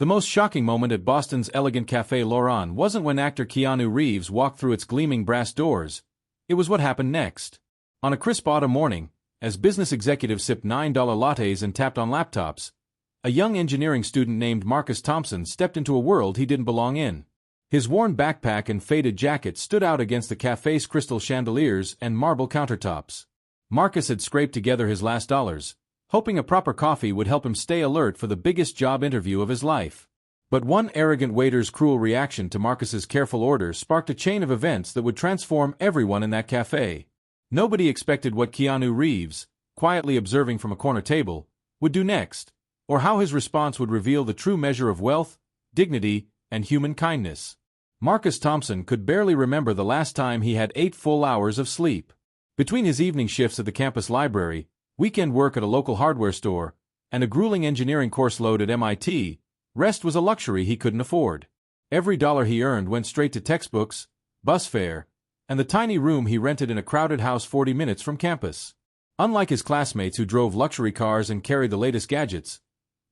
The most shocking moment at Boston's elegant Cafe Lauron wasn't when actor Keanu Reeves walked through its gleaming brass doors. It was what happened next. On a crisp autumn morning, as business executives sipped $9 lattes and tapped on laptops, a young engineering student named Marcus Thompson stepped into a world he didn't belong in. His worn backpack and faded jacket stood out against the cafe's crystal chandeliers and marble countertops. Marcus had scraped together his last dollars, hoping a proper coffee would help him stay alert for the biggest job interview of his life. But one arrogant waiter's cruel reaction to Marcus's careful order sparked a chain of events that would transform everyone in that cafe. Nobody expected what Keanu Reeves, quietly observing from a corner table, would do next, or how his response would reveal the true measure of wealth, dignity, and human kindness. Marcus Thompson could barely remember the last time he had 8 full hours of sleep. Between his evening shifts at the campus library, weekend work at a local hardware store, and a grueling engineering course load at MIT, rest was a luxury he couldn't afford. Every dollar he earned went straight to textbooks, bus fare, and the tiny room he rented in a crowded house 40 minutes from campus. Unlike his classmates who drove luxury cars and carried the latest gadgets,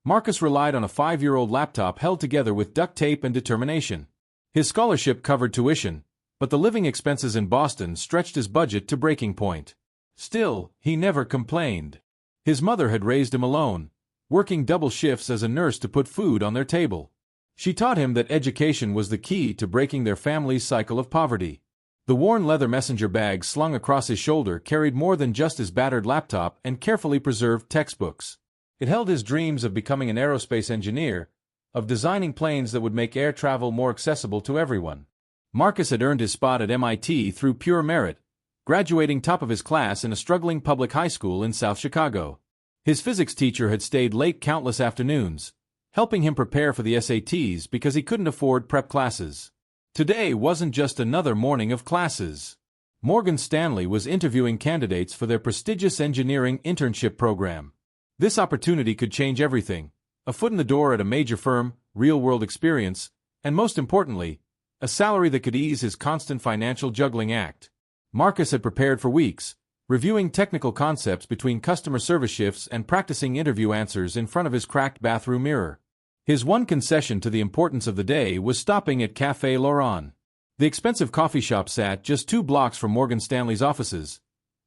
Marcus relied on a 5-year-old laptop held together with duct tape and determination. His scholarship covered tuition, but the living expenses in Boston stretched his budget to breaking point. Still, he never complained. His mother had raised him alone, working double shifts as a nurse to put food on their table. She taught him that education was the key to breaking their family's cycle of poverty. The worn leather messenger bag slung across his shoulder carried more than just his battered laptop and carefully preserved textbooks. It held his dreams of becoming an aerospace engineer, of designing planes that would make air travel more accessible to everyone. Marcus had earned his spot at MIT through pure merit, graduating top of his class in a struggling public high school in South Chicago. His physics teacher had stayed late countless afternoons, helping him prepare for the SATs because he couldn't afford prep classes. Today wasn't just another morning of classes. Morgan Stanley was interviewing candidates for their prestigious engineering internship program. This opportunity could change everything: a foot in the door at a major firm, real-world experience, and most importantly, a salary that could ease his constant financial juggling act. Marcus had prepared for weeks, reviewing technical concepts between customer service shifts and practicing interview answers in front of his cracked bathroom mirror. His one concession to the importance of the day was stopping at Cafe Lauron. The expensive coffee shop sat just 2 blocks from Morgan Stanley's offices,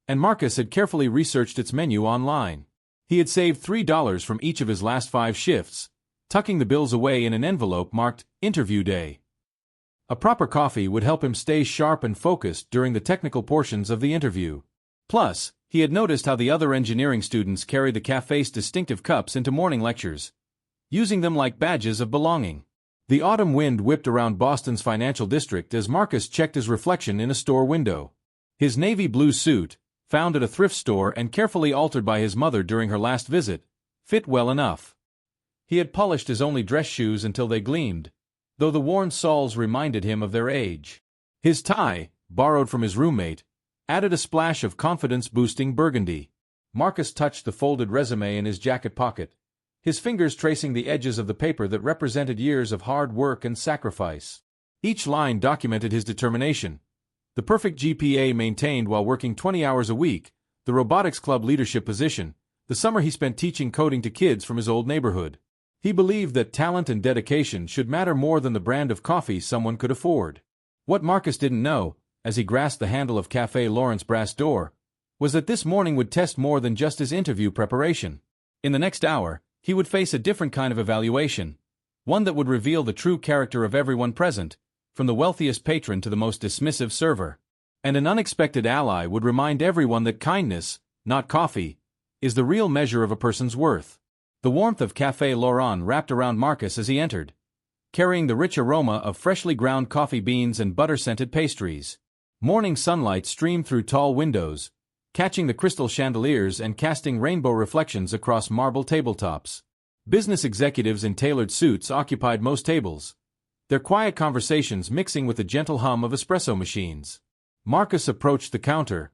and Marcus had carefully researched its menu online. He had saved $3 from each of his last 5 shifts, tucking the bills away in an envelope marked Interview Day. A proper coffee would help him stay sharp and focused during the technical portions of the interview. Plus, he had noticed how the other engineering students carried the cafe's distinctive cups into morning lectures, using them like badges of belonging. The autumn wind whipped around Boston's financial district as Marcus checked his reflection in a store window. His navy blue suit, found at a thrift store and carefully altered by his mother during her last visit, fit well enough. He had polished his only dress shoes until they gleamed, though the worn soles reminded him of their age. His tie, borrowed from his roommate, added a splash of confidence-boosting burgundy. Marcus touched the folded resume in his jacket pocket, his fingers tracing the edges of the paper that represented years of hard work and sacrifice. Each line documented his determination: the perfect GPA maintained while working 20 hours a week, the robotics club leadership position, the summer he spent teaching coding to kids from his old neighborhood. He believed that talent and dedication should matter more than the brand of coffee someone could afford. What Marcus didn't know, as he grasped the handle of Cafe Lauron's brass door, was that this morning would test more than just his interview preparation. In the next hour, he would face a different kind of evaluation, one that would reveal the true character of everyone present, from the wealthiest patron to the most dismissive server. And an unexpected ally would remind everyone that kindness, not coffee, is the real measure of a person's worth. The warmth of Cafe Lauron wrapped around Marcus as he entered, carrying the rich aroma of freshly ground coffee beans and butter-scented pastries. Morning sunlight streamed through tall windows, catching the crystal chandeliers and casting rainbow reflections across marble tabletops. Business executives in tailored suits occupied most tables, their quiet conversations mixing with the gentle hum of espresso machines. Marcus approached the counter,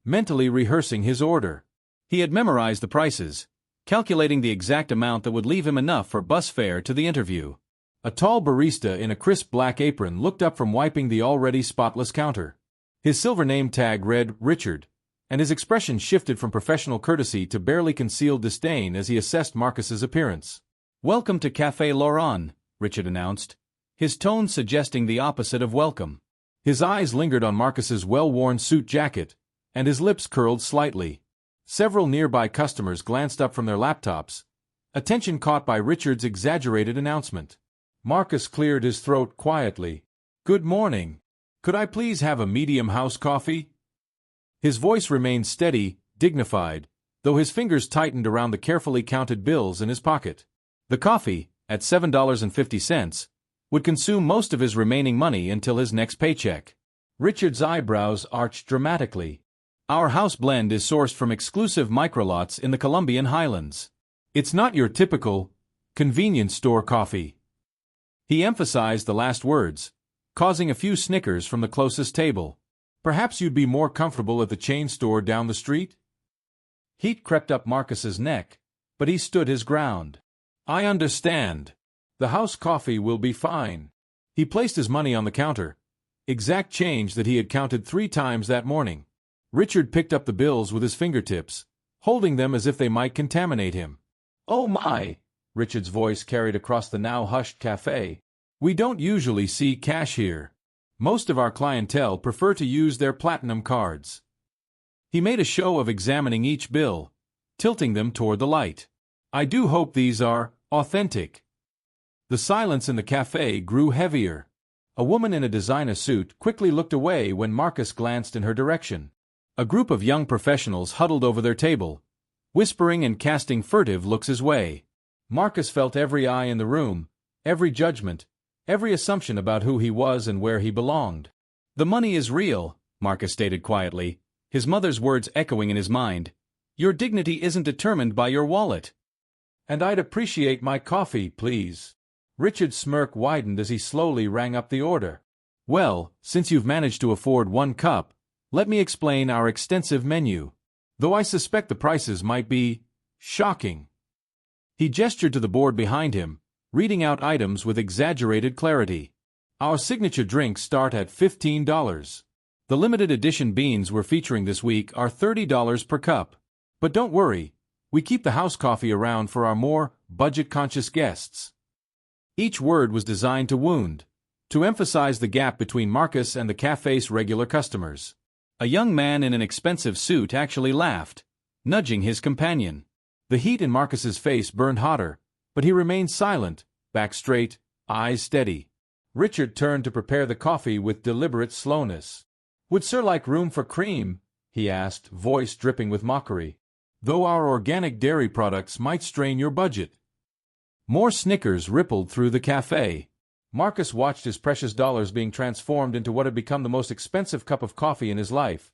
mentally rehearsing his order. He had memorized the prices, calculating the exact amount that would leave him enough for bus fare to the interview. A tall barista in a crisp black apron looked up from wiping the already spotless counter. His silver name tag read Richard, and his expression shifted from professional courtesy to barely concealed disdain as he assessed Marcus's appearance. "Welcome to Cafe Lauron," Richard announced, his tone suggesting the opposite of welcome. His eyes lingered on Marcus's well-worn suit jacket, and his lips curled slightly. Several nearby customers glanced up from their laptops, attention caught by Richard's exaggerated announcement. Marcus cleared his throat quietly. "Good morning. Could I please have a medium house coffee?" His voice remained steady, dignified, though his fingers tightened around the carefully counted bills in his pocket. The coffee, at $7.50, would consume most of his remaining money until his next paycheck. Richard's eyebrows arched dramatically. "Our house blend is sourced from exclusive microlots in the Colombian highlands. It's not your typical, convenience store coffee." He emphasized the last words, causing a few snickers from the closest table. "Perhaps you'd be more comfortable at the chain store down the street?" Heat crept up Marcus's neck, but he stood his ground. "I understand. The house coffee will be fine." He placed his money on the counter, exact change that he had counted 3 times that morning. Richard picked up the bills with his fingertips, holding them as if they might contaminate him. "Oh my!" Richard's voice carried across the now hushed cafe. "We don't usually see cash here. Most of our clientele prefer to use their platinum cards." He made a show of examining each bill, tilting them toward the light. "I do hope these are authentic." The silence in the cafe grew heavier. A woman in a designer suit quickly looked away when Marcus glanced in her direction. A group of young professionals huddled over their table, whispering and casting furtive looks his way. Marcus felt every eye in the room, every judgment, every assumption about who he was and where he belonged. "The money is real," Marcus stated quietly, his mother's words echoing in his mind. "Your dignity isn't determined by your wallet." "And I'd appreciate my coffee, please." Richard's smirk widened as he slowly rang up the order. "Well, since you've managed to afford 1 cup, let me explain our extensive menu. Though I suspect the prices might be shocking." He gestured to the board behind him, reading out items with exaggerated clarity. "Our signature drinks start at $15. The limited edition beans we're featuring this week are $30 per cup. But don't worry, we keep the house coffee around for our more budget-conscious guests." Each word was designed to wound, to emphasize the gap between Marcus and the cafe's regular customers. A young man in an expensive suit actually laughed, nudging his companion. The heat in Marcus's face burned hotter, but he remained silent, back straight, eyes steady. Richard turned to prepare the coffee with deliberate slowness. "Would sir like room for cream?" he asked, voice dripping with mockery. "Though our organic dairy products might strain your budget." More snickers rippled through the cafe. Marcus watched his precious dollars being transformed into what had become the most expensive cup of coffee in his life,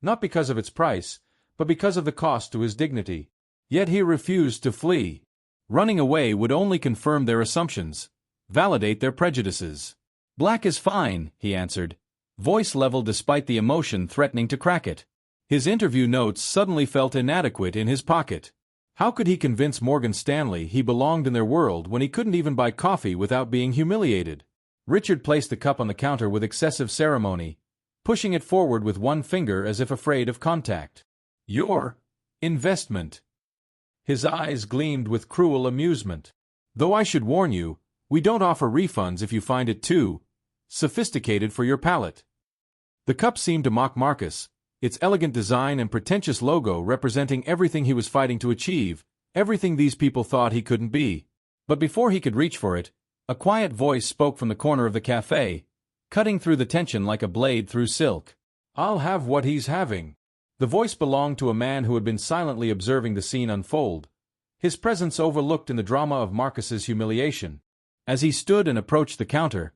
not because of its price, but because of the cost to his dignity. Yet he refused to flee. Running away would only confirm their assumptions, validate their prejudices. "Black is fine," he answered, voice level despite the emotion threatening to crack it. His interview notes suddenly felt inadequate in his pocket. How could he convince Morgan Stanley he belonged in their world when he couldn't even buy coffee without being humiliated? Richard placed the cup on the counter with excessive ceremony, pushing it forward with one finger as if afraid of contact. "Your investment." His eyes gleamed with cruel amusement. "Though I should warn you, we don't offer refunds if you find it too sophisticated for your palate." The cup seemed to mock Marcus, its elegant design and pretentious logo representing everything he was fighting to achieve, everything these people thought he couldn't be. But before he could reach for it, a quiet voice spoke from the corner of the cafe, cutting through the tension like a blade through silk. "I'll have what he's having." The voice belonged to a man who had been silently observing the scene unfold, his presence overlooked in the drama of Marcus's humiliation. As he stood and approached the counter,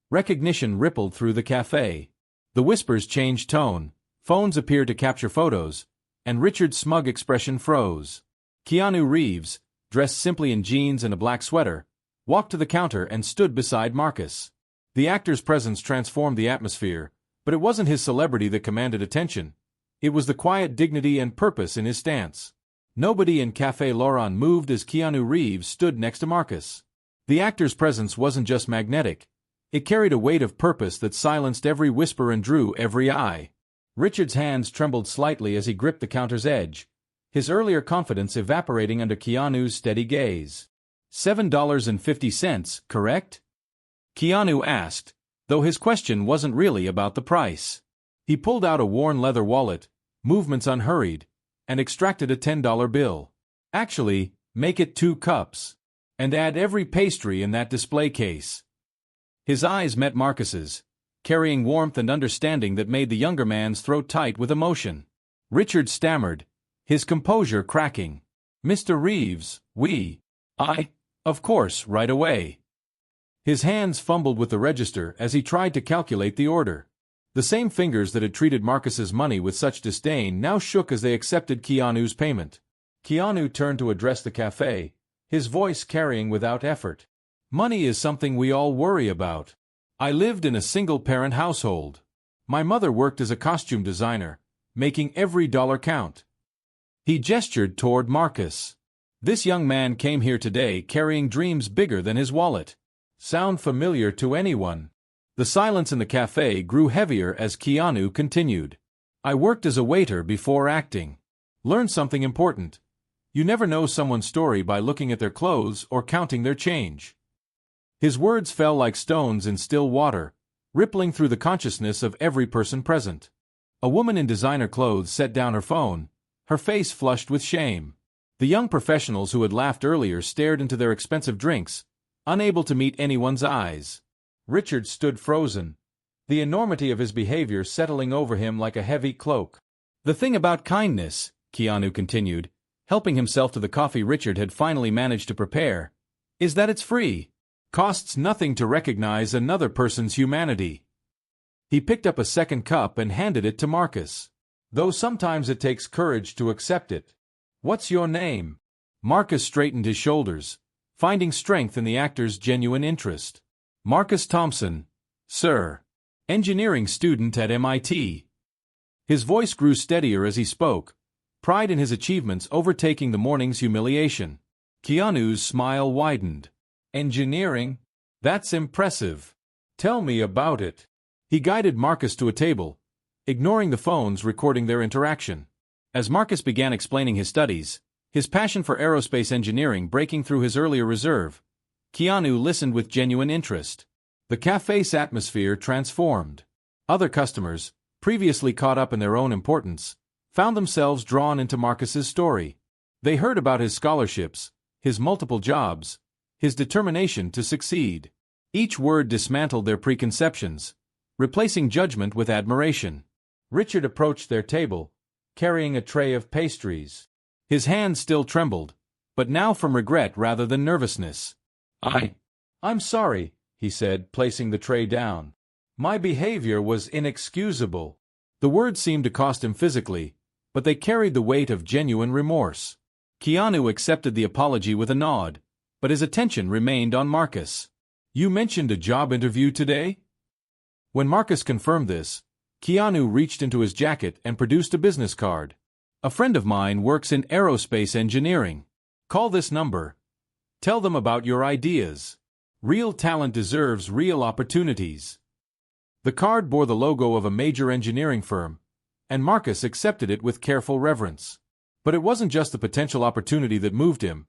recognition rippled through the cafe. The whispers changed tone, phones appeared to capture photos, and Richard's smug expression froze. Keanu Reeves, dressed simply in jeans and a black sweater, walked to the counter and stood beside Marcus. The actor's presence transformed the atmosphere, but it wasn't his celebrity that commanded attention. It was the quiet dignity and purpose in his stance. Nobody in Cafe Lauron moved as Keanu Reeves stood next to Marcus. The actor's presence wasn't just magnetic. It carried a weight of purpose that silenced every whisper and drew every eye. Richard's hands trembled slightly as he gripped the counter's edge, his earlier confidence evaporating under Keanu's steady gaze. $7.50, correct? Keanu asked, though his question wasn't really about the price. He pulled out a worn leather wallet, movements unhurried, and extracted a $10 bill. Actually, make it 2 cups. And add every pastry in that display case. His eyes met Marcus's, carrying warmth and understanding that made the younger man's throat tight with emotion. Richard stammered, his composure cracking. Mr. Reeves, of course, right away. His hands fumbled with the register as he tried to calculate the order. The same fingers that had treated Marcus's money with such disdain now shook as they accepted Keanu's payment. Keanu turned to address the cafe, his voice carrying without effort. Money is something we all worry about. I lived in a single-parent household. My mother worked as a costume designer, making every dollar count. He gestured toward Marcus. This young man came here today carrying dreams bigger than his wallet. Sound familiar to anyone? The silence in the cafe grew heavier as Keanu continued. I worked as a waiter before acting. Learned something important. You never know someone's story by looking at their clothes or counting their change. His words fell like stones in still water, rippling through the consciousness of every person present. A woman in designer clothes set down her phone, her face flushed with shame. The young professionals who had laughed earlier stared into their expensive drinks, unable to meet anyone's eyes. Richard stood frozen, the enormity of his behavior settling over him like a heavy cloak. The thing about kindness, Keanu continued, helping himself to the coffee Richard had finally managed to prepare, is that it's free. Costs nothing to recognize another person's humanity. He picked up a second cup and handed it to Marcus. Though sometimes it takes courage to accept it. What's your name? Marcus straightened his shoulders, finding strength in the actor's genuine interest. Marcus Thompson, sir. Engineering student at MIT. His voice grew steadier as he spoke, pride in his achievements overtaking the morning's humiliation. Keanu's smile widened. Engineering? That's impressive. Tell me about it. He guided Marcus to a table, ignoring the phones recording their interaction. As Marcus began explaining his studies, his passion for aerospace engineering breaking through his earlier reserve, Keanu listened with genuine interest. The cafe's atmosphere transformed. Other customers, previously caught up in their own importance, found themselves drawn into Marcus's story. They heard about his scholarships, his multiple jobs, his determination to succeed. Each word dismantled their preconceptions, replacing judgment with admiration. Richard approached their table, carrying a tray of pastries. His hands still trembled, but now from regret rather than nervousness. I'm sorry, he said, placing the tray down. My behavior was inexcusable. The words seemed to cost him physically, but they carried the weight of genuine remorse. Keanu accepted the apology with a nod, but his attention remained on Marcus. You mentioned a job interview today? When Marcus confirmed this, Keanu reached into his jacket and produced a business card. A friend of mine works in aerospace engineering. Call this number. Tell them about your ideas. Real talent deserves real opportunities. The card bore the logo of a major engineering firm, and Marcus accepted it with careful reverence. But it wasn't just the potential opportunity that moved him.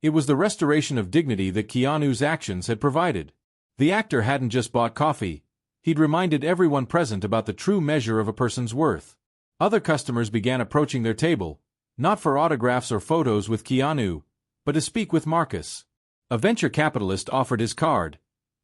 It was the restoration of dignity that Keanu's actions had provided. The actor hadn't just bought coffee, he'd reminded everyone present about the true measure of a person's worth. Other customers began approaching their table, not for autographs or photos with Keanu, but to speak with Marcus. A venture capitalist offered his card,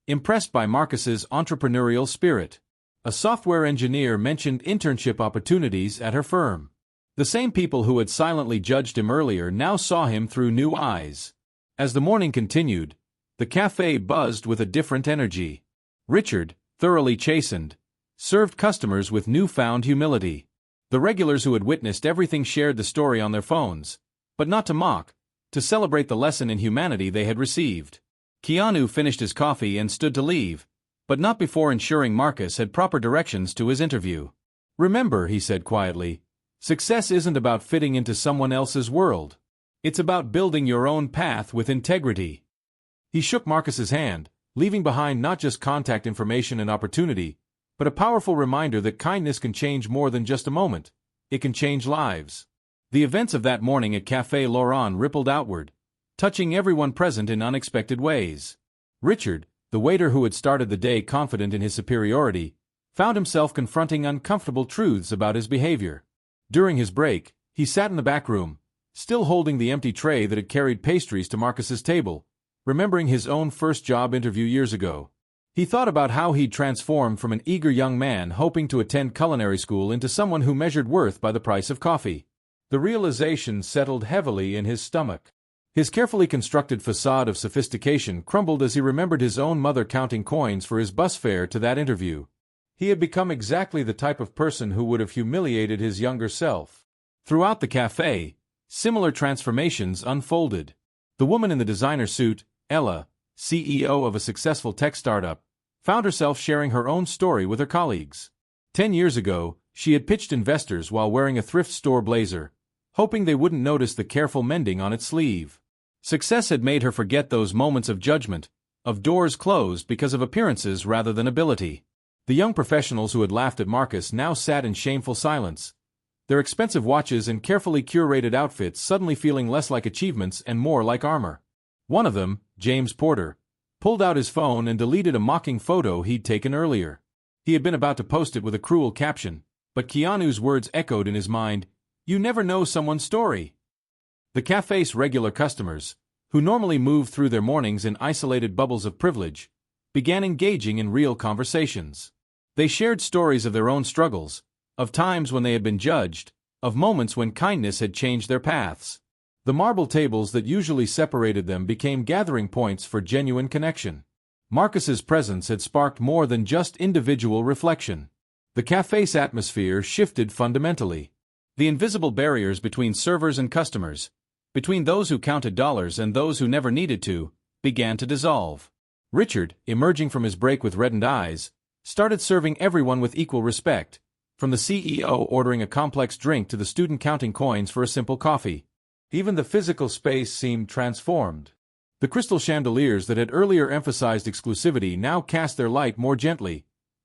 impressed by Marcus's entrepreneurial spirit. A software engineer mentioned internship opportunities at her firm. The same people who had silently judged him earlier now saw him through new eyes. As the morning continued, the cafe buzzed with a different energy. Richard, thoroughly chastened, served customers with newfound humility. The regulars who had witnessed everything shared the story on their phones, but not to mock, to celebrate the lesson in humanity they had received. Keanu finished his coffee and stood to leave, but not before ensuring Marcus had proper directions to his interview. Remember, he said quietly, success isn't about fitting into someone else's world. It's about building your own path with integrity. He shook Marcus's hand, leaving behind not just contact information and opportunity, but a powerful reminder that kindness can change more than just a moment. It can change lives. The events of that morning at Cafe Lauron rippled outward, touching everyone present in unexpected ways. Richard, the waiter who had started the day confident in his superiority, found himself confronting uncomfortable truths about his behavior. During his break, he sat in the back room, still holding the empty tray that had carried pastries to Marcus's table, remembering his own first job interview years ago. He thought about how he'd transformed from an eager young man hoping to attend culinary school into someone who measured worth by the price of coffee. The realization settled heavily in his stomach. His carefully constructed facade of sophistication crumbled as he remembered his own mother counting coins for his bus fare to that interview. He had become exactly the type of person who would have humiliated his younger self. Throughout the cafe, similar transformations unfolded. The woman in the designer suit, Ella, CEO of a successful tech startup, found herself sharing her own story with her colleagues. 10 years ago, she had pitched investors while wearing a thrift store blazer, hoping they wouldn't notice the careful mending on its sleeve. Success had made her forget those moments of judgment, of doors closed because of appearances rather than ability. The young professionals who had laughed at Marcus now sat in shameful silence, their expensive watches and carefully curated outfits suddenly feeling less like achievements and more like armor. One of them, James Porter, pulled out his phone and deleted a mocking photo he'd taken earlier. He had been about to post it with a cruel caption, but Keanu's words echoed in his mind, "You never know someone's story." The cafe's regular customers, who normally moved through their mornings in isolated bubbles of privilege, began engaging in real conversations. They shared stories of their own struggles, of times when they had been judged, of moments when kindness had changed their paths. The marble tables that usually separated them became gathering points for genuine connection. Marcus's presence had sparked more than just individual reflection. The cafe's atmosphere shifted fundamentally. The invisible barriers between servers and customers, between those who counted dollars and those who never needed to, began to dissolve. Richard, emerging from his break with reddened eyes, started serving everyone with equal respect, from the CEO ordering a complex drink to the student counting coins for a simple coffee. Even the physical space seemed transformed. The crystal chandeliers that had earlier emphasized exclusivity now cast their light more gently,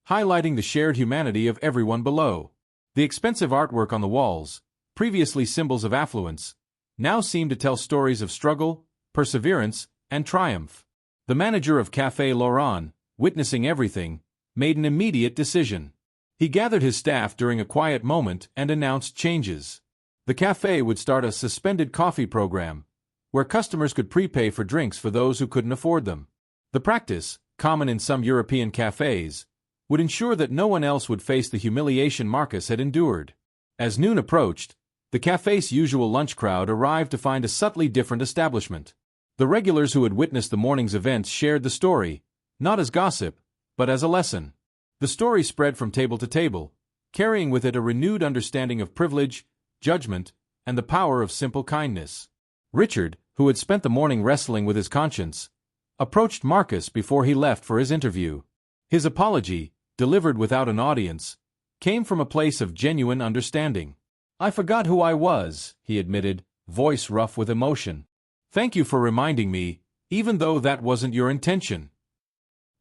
highlighting the shared humanity of everyone below. The expensive artwork on the walls, previously symbols of affluence, now seemed to tell stories of struggle, perseverance, and triumph. The manager of Cafe Lauron, witnessing everything, made an immediate decision. He gathered his staff during a quiet moment and announced changes. The cafe would start a suspended coffee program, where customers could prepay for drinks for those who couldn't afford them. The practice, common in some European cafes, would ensure that no one else would face the humiliation Marcus had endured. As noon approached, the cafe's usual lunch crowd arrived to find a subtly different establishment. The regulars who had witnessed the morning's events shared the story, not as gossip, but as a lesson. The story spread from table to table, carrying with it a renewed understanding of privilege, judgment, and the power of simple kindness. Richard, who had spent the morning wrestling with his conscience, approached Marcus before he left for his interview. His apology, delivered without an audience, came from a place of genuine understanding. "I forgot who I was," he admitted, voice rough with emotion. "Thank you for reminding me, even though that wasn't your intention."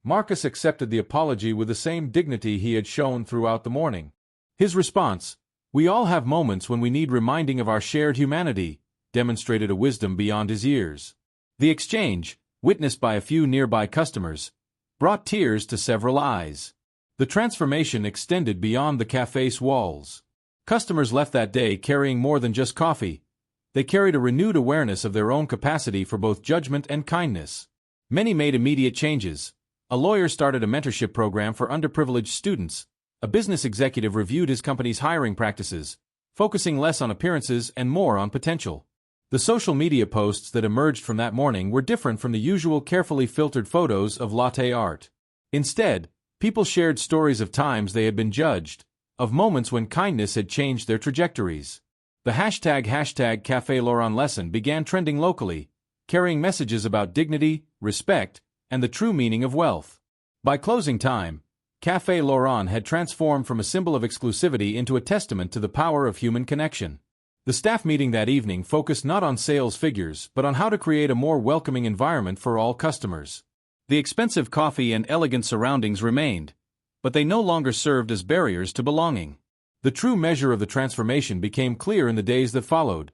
Marcus accepted the apology with the same dignity he had shown throughout the morning. His response, "We all have moments when we need reminding of our shared humanity," demonstrated a wisdom beyond his years. The exchange, witnessed by a few nearby customers, brought tears to several eyes. The transformation extended beyond the cafe's walls. Customers left that day carrying more than just coffee. They carried a renewed awareness of their own capacity for both judgment and kindness. Many made immediate changes. A lawyer started a mentorship program for underprivileged students. A business executive reviewed his company's hiring practices, focusing less on appearances and more on potential. The social media posts that emerged from that morning were different from the usual carefully filtered photos of latte art. Instead, people shared stories of times they had been judged, of moments when kindness had changed their trajectories. The hashtag Cafe Lauron lesson began trending locally, carrying messages about dignity, respect, and the true meaning of wealth. By closing time, Cafe Lauron had transformed from a symbol of exclusivity into a testament to the power of human connection. The staff meeting that evening focused not on sales figures but on how to create a more welcoming environment for all customers. The expensive coffee and elegant surroundings remained, but they no longer served as barriers to belonging. The true measure of the transformation became clear in the days that followed,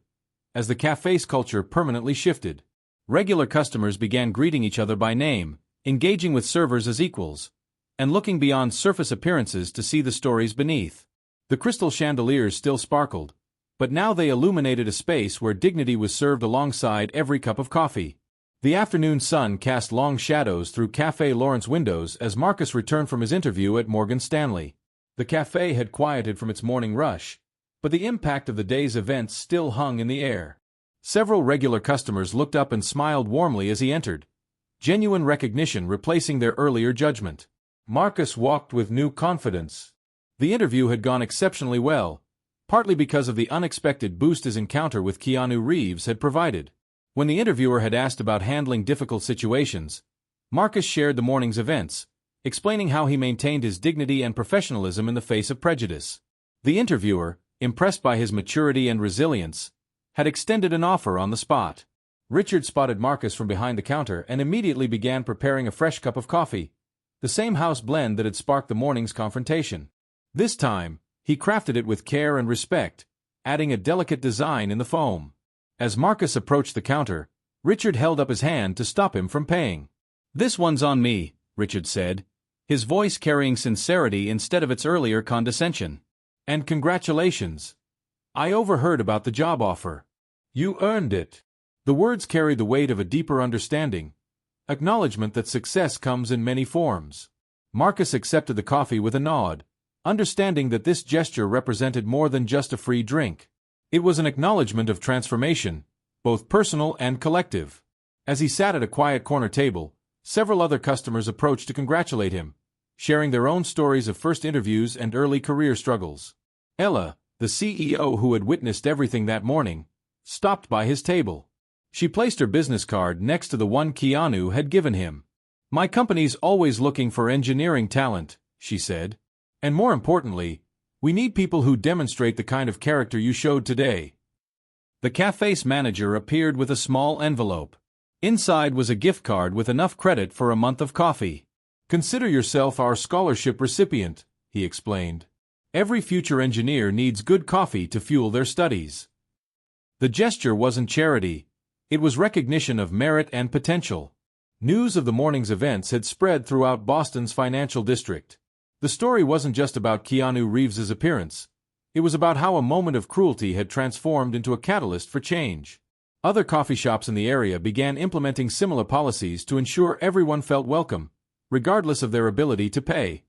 as the cafe's culture permanently shifted. Regular customers began greeting each other by name, engaging with servers as equals, and looking beyond surface appearances to see the stories beneath. The crystal chandeliers still sparkled, but now they illuminated a space where dignity was served alongside every cup of coffee. The afternoon sun cast long shadows through Cafe Lauron's windows as Marcus returned from his interview at Morgan Stanley. The cafe had quieted from its morning rush, but the impact of the day's events still hung in the air. Several regular customers looked up and smiled warmly as he entered, genuine recognition replacing their earlier judgment. Marcus walked with new confidence. The interview had gone exceptionally well, partly because of the unexpected boost his encounter with Keanu Reeves had provided. When the interviewer had asked about handling difficult situations, Marcus shared the morning's events, explaining how he maintained his dignity and professionalism in the face of prejudice. The interviewer, impressed by his maturity and resilience, had extended an offer on the spot. Richard spotted Marcus from behind the counter and immediately began preparing a fresh cup of coffee, the same house blend that had sparked the morning's confrontation. This time, he crafted it with care and respect, adding a delicate design in the foam. As Marcus approached the counter, Richard held up his hand to stop him from paying. "This one's on me," Richard said, his voice carrying sincerity instead of its earlier condescension. "And congratulations. I overheard about the job offer. You earned it." The words carried the weight of a deeper understanding, acknowledgement that success comes in many forms. Marcus accepted the coffee with a nod, understanding that this gesture represented more than just a free drink. It was an acknowledgement of transformation, both personal and collective. As he sat at a quiet corner table, several other customers approached to congratulate him, sharing their own stories of first interviews and early career struggles. Ella, the CEO who had witnessed everything that morning, stopped by his table. She placed her business card next to the one Keanu had given him. "My company's always looking for engineering talent," she said. "And more importantly, we need people who demonstrate the kind of character you showed today." The cafe's manager appeared with a small envelope. Inside was a gift card with enough credit for a month of coffee. "Consider yourself our scholarship recipient," he explained. "Every future engineer needs good coffee to fuel their studies." The gesture wasn't charity. It was recognition of merit and potential. News of the morning's events had spread throughout Boston's financial district. The story wasn't just about Keanu Reeves's appearance. It was about how a moment of cruelty had transformed into a catalyst for change. Other coffee shops in the area began implementing similar policies to ensure everyone felt welcome, regardless of their ability to pay.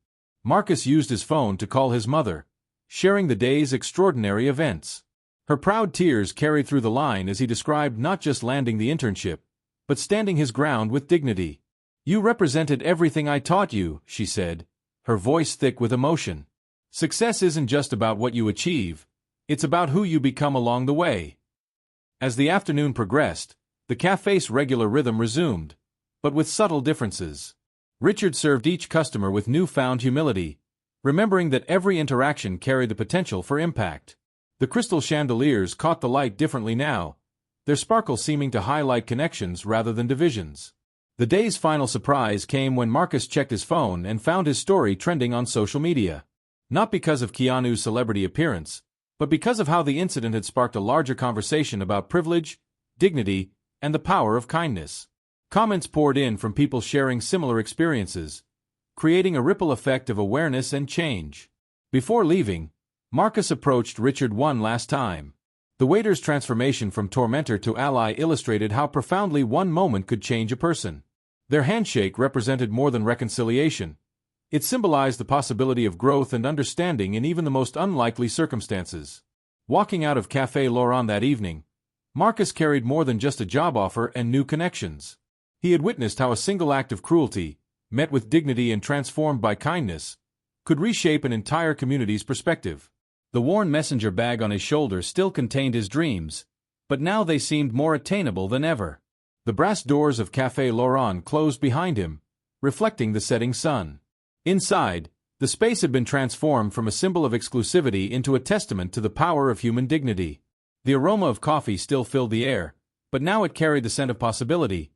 Marcus used his phone to call his mother, sharing the day's extraordinary events. Her proud tears carried through the line as he described not just landing the internship, but standing his ground with dignity. "You represented everything I taught you," she said, her voice thick with emotion. "Success isn't just about what you achieve, it's about who you become along the way." As the afternoon progressed, the cafe's regular rhythm resumed, but with subtle differences. Richard served each customer with newfound humility, remembering that every interaction carried the potential for impact. The crystal chandeliers caught the light differently now, their sparkle seeming to highlight connections rather than divisions. The day's final surprise came when Marcus checked his phone and found his story trending on social media. Not because of Keanu's celebrity appearance, but because of how the incident had sparked a larger conversation about privilege, dignity, and the power of kindness. Comments poured in from people sharing similar experiences, creating a ripple effect of awareness and change. Before leaving, Marcus approached Richard one last time. The waiter's transformation from tormentor to ally illustrated how profoundly one moment could change a person. Their handshake represented more than reconciliation. It symbolized the possibility of growth and understanding in even the most unlikely circumstances. Walking out of Cafe Lauron that evening, Marcus carried more than just a job offer and new connections. He had witnessed how a single act of cruelty, met with dignity and transformed by kindness, could reshape an entire community's perspective. The worn messenger bag on his shoulder still contained his dreams, but now they seemed more attainable than ever. The brass doors of Cafe Lauron closed behind him, reflecting the setting sun. Inside, the space had been transformed from a symbol of exclusivity into a testament to the power of human dignity. The aroma of coffee still filled the air, but now it carried the scent of possibility,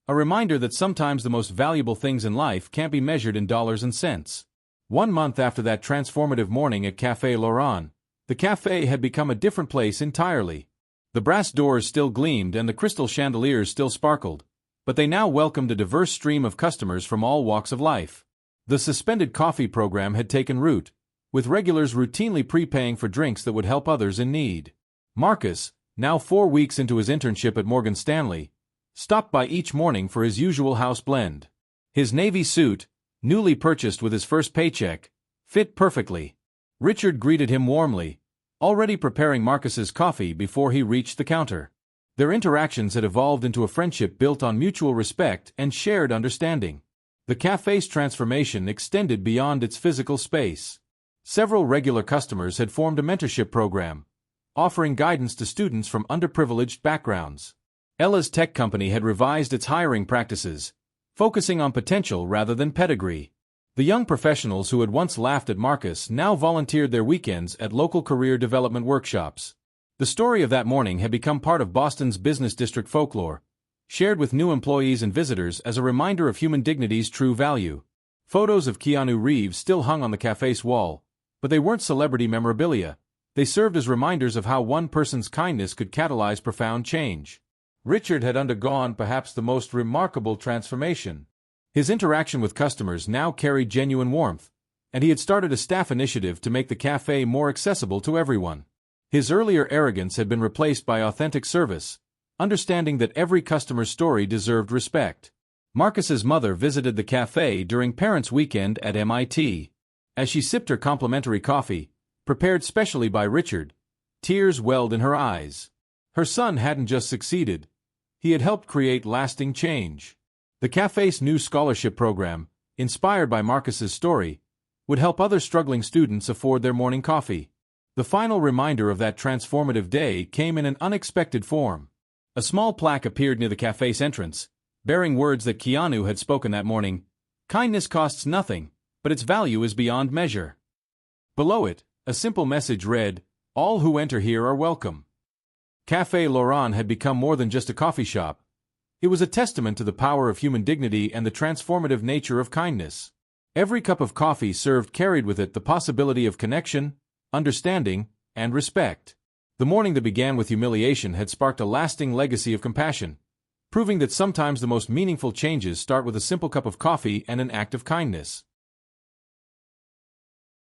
a reminder that sometimes the most valuable things in life can't be measured in dollars and cents. 1 month after that transformative morning at Cafe Lauron, the cafe had become a different place entirely. The brass doors still gleamed and the crystal chandeliers still sparkled, but they now welcomed a diverse stream of customers from all walks of life. The suspended coffee program had taken root, with regulars routinely prepaying for drinks that would help others in need. Marcus, now 4 weeks into his internship at Morgan Stanley, stopped by each morning for his usual house blend. His navy suit, newly purchased with his first paycheck, fit perfectly. Richard greeted him warmly, already preparing Marcus's coffee before he reached the counter. Their interactions had evolved into a friendship built on mutual respect and shared understanding. The cafe's transformation extended beyond its physical space. Several regular customers had formed a mentorship program, offering guidance to students from underprivileged backgrounds. Ella's tech company had revised its hiring practices, focusing on potential rather than pedigree. The young professionals who had once laughed at Marcus now volunteered their weekends at local career development workshops. The story of that morning had become part of Boston's business district folklore, shared with new employees and visitors as a reminder of human dignity's true value. Photos of Keanu Reeves still hung on the cafe's wall, but they weren't celebrity memorabilia. They served as reminders of how one person's kindness could catalyze profound change. Richard had undergone perhaps the most remarkable transformation. His interaction with customers now carried genuine warmth, and he had started a staff initiative to make the cafe more accessible to everyone. His earlier arrogance had been replaced by authentic service, understanding that every customer's story deserved respect. Marcus's mother visited the cafe during Parents' Weekend at MIT. As she sipped her complimentary coffee, prepared specially by Richard, tears welled in her eyes. Her son hadn't just succeeded, he had helped create lasting change. The cafe's new scholarship program, inspired by Marcus's story, would help other struggling students afford their morning coffee. The final reminder of that transformative day came in an unexpected form. A small plaque appeared near the cafe's entrance, bearing words that Keanu had spoken that morning: "Kindness costs nothing, but its value is beyond measure." Below it, a simple message read, "All who enter here are welcome." Cafe Lauron had become more than just a coffee shop. It was a testament to the power of human dignity and the transformative nature of kindness. Every cup of coffee served carried with it the possibility of connection, understanding, and respect. The morning that began with humiliation had sparked a lasting legacy of compassion, proving that sometimes the most meaningful changes start with a simple cup of coffee and an act of kindness.